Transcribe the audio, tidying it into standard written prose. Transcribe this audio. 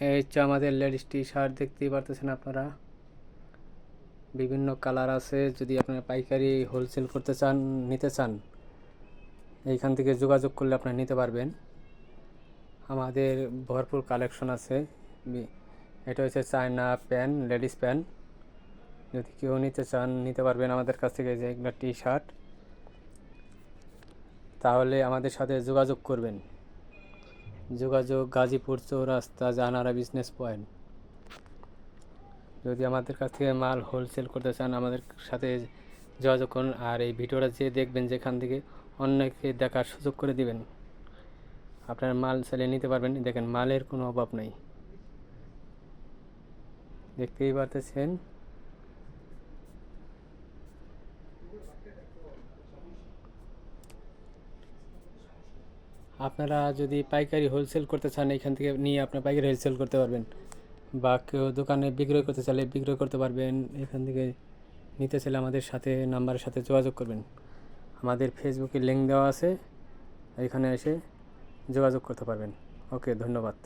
এই হচ্ছে আমাদের লেডিস টি শার্ট, দেখতেই পারতেছেন আপনারা। বিভিন্ন কালার আছে। যদি আপনারা পাইকারি হোলসেল করতে চান, নিতে চান, এইখান থেকে যোগাযোগ করলে আপনারা নিতে পারবেন। আমাদের ভরপুর কালেকশন আছে। এটা হচ্ছে চায়না প্যান্ট, লেডিস প্যান্ট। যদি কেউ নিতে চান নিতে পারবেন আমাদের কাছ থেকে, যে এগুলো টি শার্ট। তাহলে আমাদের সাথে যোগাযোগ করবেন। যোগাযোগ গাজীপুর চৌরাস্তা, জানারা বিজনেস পয়েন্ট। যদি আমাদের কাছ থেকে মাল হোলসেল করতে চান আমাদের সাথে যোগাযোগ করুন। আর এই ভিডিওটা যে দেখবেন, যেখান থেকে অন্যকে দেখার সুযোগ করে দিবেন, আপনার মাল চালিয়ে নিতে পারবেন। দেখেন, মালের কোনো অভাব নেই, দেখতেই পারতেছেন। আপনারা যদি পাইকারি হোলসেল করতে চান, এখান থেকে নিয়ে আপনার পাইকারি হোলসেল করতে পারবেন, বা কেউ দোকানে বিক্রয় করতে চাইলে বিক্রয় করতে পারবেন। এখান থেকে নিতে চাইলে আমাদের সাথে নাম্বারের সাথে যোগাযোগ করবেন। আমাদের ফেসবুকে লিঙ্ক দেওয়া আছে, এখানে এসে যোগাযোগ করতে পারবেন। ওকে, ধন্যবাদ।